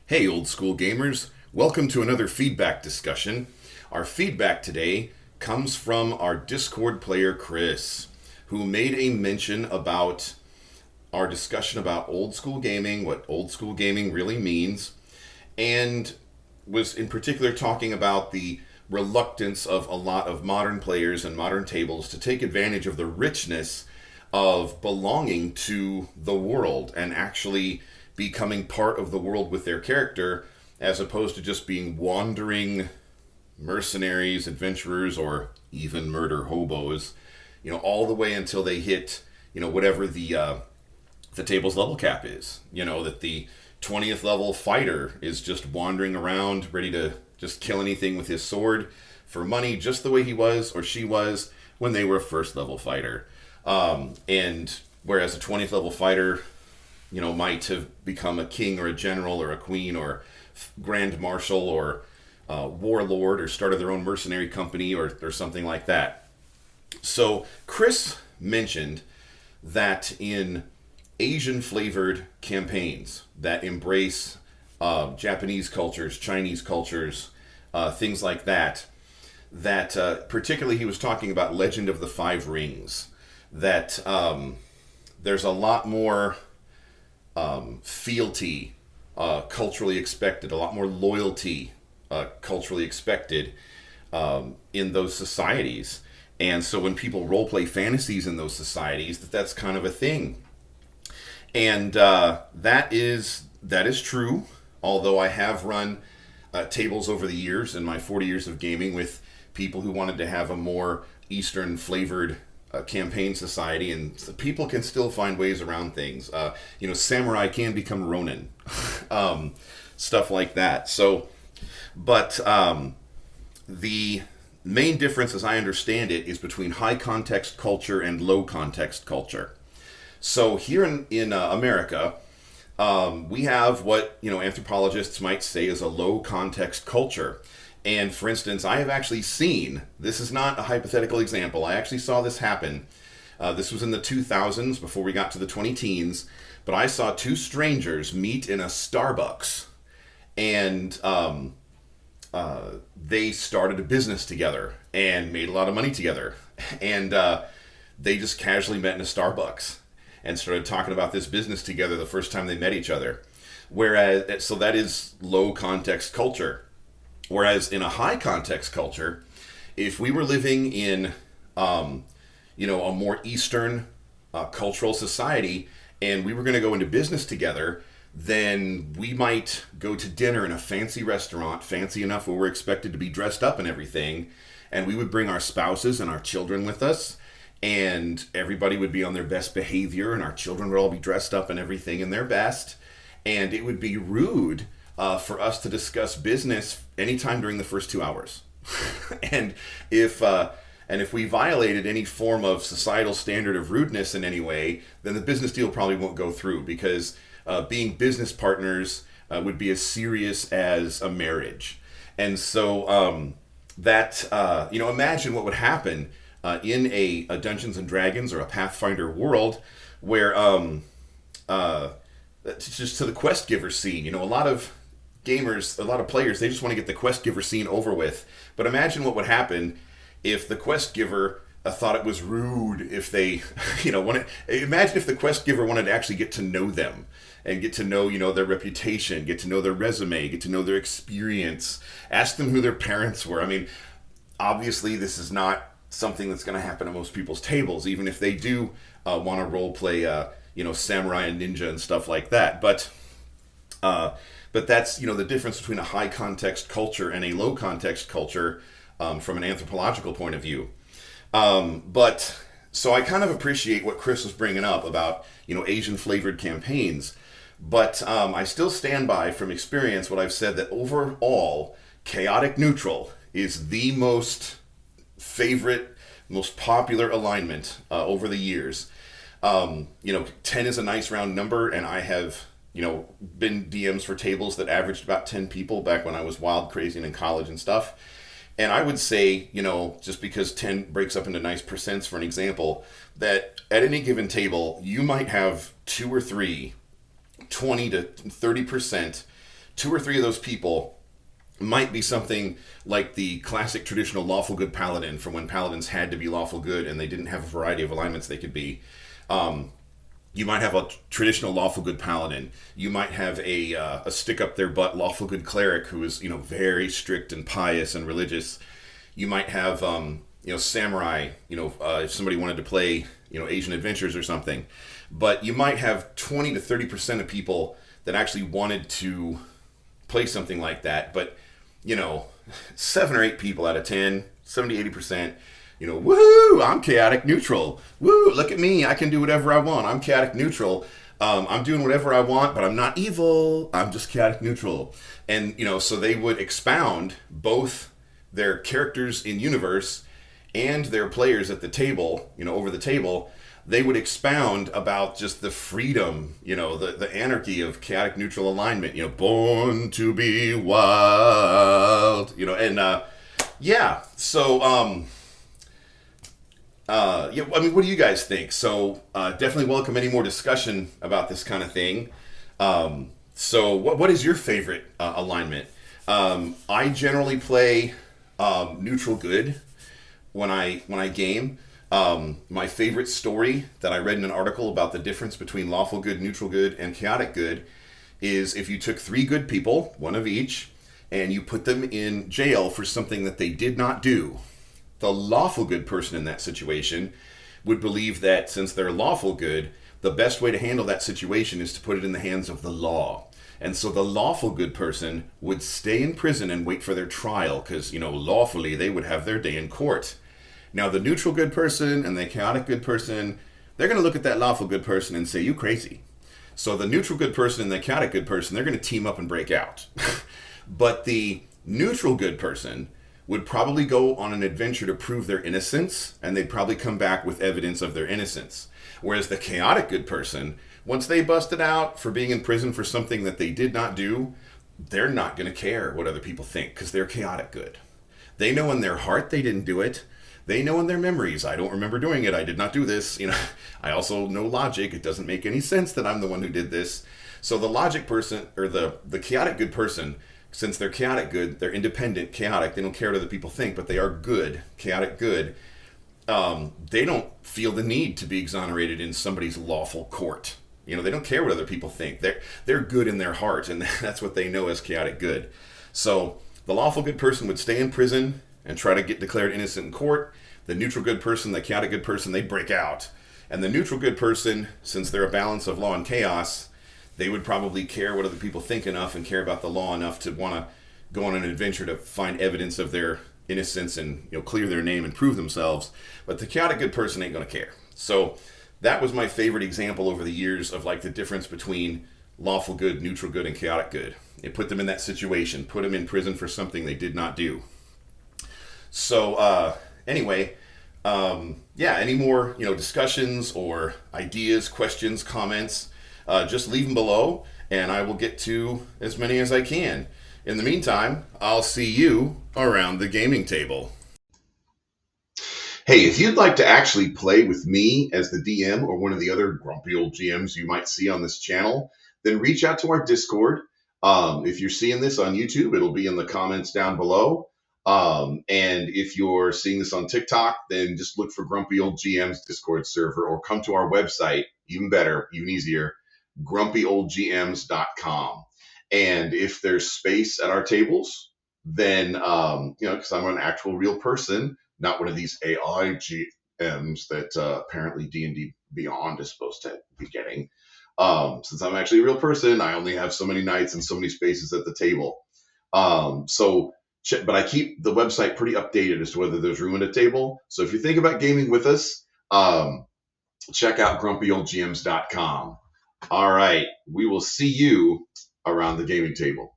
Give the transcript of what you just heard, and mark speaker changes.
Speaker 1: Hey, old school gamers. Welcome to another feedback discussion. Our feedback today comes from our Discord player, Chris, who made a mention about our discussion about old school gaming, what old school gaming really means, and was in particular talking about the reluctance of a lot of modern players and modern tables to take advantage of the richness of belonging to the world and actually becoming part of the world with their character, as opposed to just being wandering mercenaries, adventurers, or even murder hobos, all the way until they hit, whatever the table's level cap is. That the 20th level fighter is just wandering around, ready to just kill anything with his sword for money, just the way he was or she was when they were a first level fighter. And whereas a 20th level fighter, might have become a king or a general or a queen or grand marshal or warlord or started their own mercenary company or something like that. So Chris mentioned that in Asian flavored campaigns that embrace Japanese cultures, Chinese cultures, things like that, particularly he was talking about Legend of the Five Rings, that there's a lot more fealty culturally expected, a lot more loyalty culturally expected in those societies. And so when people roleplay fantasies in those societies, that's kind of a thing. And that is true, although I have run tables over the years in my 40 years of gaming with people who wanted to have a more Eastern flavored campaign society, and so people can still find ways around things. Samurai can become Ronin, stuff like that. So, but the main difference, as I understand it, is between high context culture and low context culture. So here in America, we have what anthropologists might say is a low context culture. And for instance, I have actually seen, this is not a hypothetical example, I actually saw this happen. This was in the 2000s, before we got to the 20-teens, but I saw two strangers meet in a Starbucks, and they started a business together and made a lot of money together. And they just casually met in a Starbucks and started talking about this business together the first time they met each other. So that is low context culture. Whereas in a high context culture, if we were living in, a more Eastern cultural society, and we were going to go into business together, then we might go to dinner in a fancy restaurant, fancy enough where we're expected to be dressed up and everything, and we would bring our spouses and our children with us, and everybody would be on their best behavior, and our children would all be dressed up and everything in their best, and it would be rude for us to discuss business anytime during the first 2 hours. and if we violated any form of societal standard of rudeness in any way, then the business deal probably won't go through, because being business partners would be as serious as a marriage. And so imagine what would happen in a Dungeons and Dragons or a Pathfinder world where just to the quest giver scene, a lot of gamers, a lot of players, they just want to get the quest giver scene over with. But imagine what would happen if the quest giver thought it was rude if they, imagine if the quest giver wanted to actually get to know them and get to know, their reputation, get to know their resume, get to know their experience, ask them who their parents were. I mean, obviously this is not something that's going to happen at most people's tables, even if they do want to role play, samurai and ninja and stuff like that. But that's, the difference between a high context culture and a low context culture from an anthropological point of view. But so I kind of appreciate what Chris was bringing up about, Asian flavored campaigns. But I still stand by from experience what I've said, that overall, chaotic neutral is the most favorite, most popular alignment over the years. 10 is a nice round number, and I have been DMs for tables that averaged about 10 people back when I was wild, crazy, and in college and stuff. And I would say, just because 10 breaks up into nice percents for an example, that at any given table, you might have 2 or 3 20 to 30% two or three of those people might be something like the classic traditional lawful good paladin from when paladins had to be lawful good and they didn't have a variety of alignments they could be. You might have a traditional lawful good paladin. You might have a stick up their butt lawful good cleric who is very strict and pious and religious. You might have samurai. If somebody wanted to play Asian Adventures or something, but you might have 20 to 30% of people that actually wanted to play something like that, but 7 or 8 people out of 10, 70, 80%, woohoo, I'm chaotic neutral. Woo, look at me, I can do whatever I want. I'm chaotic neutral. I'm doing whatever I want, but I'm not evil. I'm just chaotic neutral. And, so they would expound both their characters in universe and their players at the table, over the table. They would expound about just the freedom, the anarchy of chaotic neutral alignment, born to be wild, and yeah. So, what do you guys think? So, definitely welcome any more discussion about this kind of thing. So, what is your favorite alignment? I generally play neutral good when I game. My favorite story that I read in an article about the difference between lawful good, neutral good, and chaotic good is if you took 3 good people, one of each, and you put them in jail for something that they did not do, the lawful good person in that situation would believe that since they're lawful good, the best way to handle that situation is to put it in the hands of the law. And so the lawful good person would stay in prison and wait for their trial because, lawfully they would have their day in court. Now, the neutral good person and the chaotic good person, they're going to look at that lawful good person and say, you crazy. So the neutral good person and the chaotic good person, they're going to team up and break out. But the neutral good person would probably go on an adventure to prove their innocence, and they'd probably come back with evidence of their innocence. Whereas the chaotic good person, once they busted out for being in prison for something that they did not do, they're not going to care what other people think because they're chaotic good. They know in their heart they didn't do it. They know in their memories, I don't remember doing it. I did not do this. I also know logic. It doesn't make any sense that I'm the one who did this. So the logic person, or the chaotic good person, since they're chaotic good, they're independent, chaotic. They don't care what other people think, but they are good, chaotic good. They don't feel the need to be exonerated in somebody's lawful court. They don't care what other people think. They're good in their heart, and that's what they know as chaotic good. So the lawful good person would stay in prison and try to get declared innocent in court. The neutral good person, the chaotic good person, they break out. And the neutral good person, since they're a balance of law and chaos, they would probably care what other people think enough and care about the law enough to want to go on an adventure to find evidence of their innocence and clear their name and prove themselves. But the chaotic good person ain't going to care. So that was my favorite example over the years of the difference between lawful good, neutral good, and chaotic good. It put them in that situation, put them in prison for something they did not do. So anyway, any more discussions or ideas, questions, comments, just leave them below, and I will get to as many as I can. In the meantime, I'll see you around the gaming table. Hey, if you'd like to actually play with me as the DM or one of the other grumpy old GMs you might see on this channel, then reach out to our Discord. If you're seeing this on YouTube, it'll be in the comments down below. And if you're seeing this on TikTok, then just look for Grumpy Old GM's Discord server or come to our website, even better, even easier, grumpyoldgms.com. And if there's space at our tables, then, because I'm an actual real person, not one of these AI GMs that apparently D&D Beyond is supposed to be getting. Since I'm actually a real person, I only have so many nights and so many spaces at the table. But I keep the website pretty updated as to whether there's room at a table. So if you think about gaming with us, check out grumpyoldgms.com. All right, we will see you around the gaming table.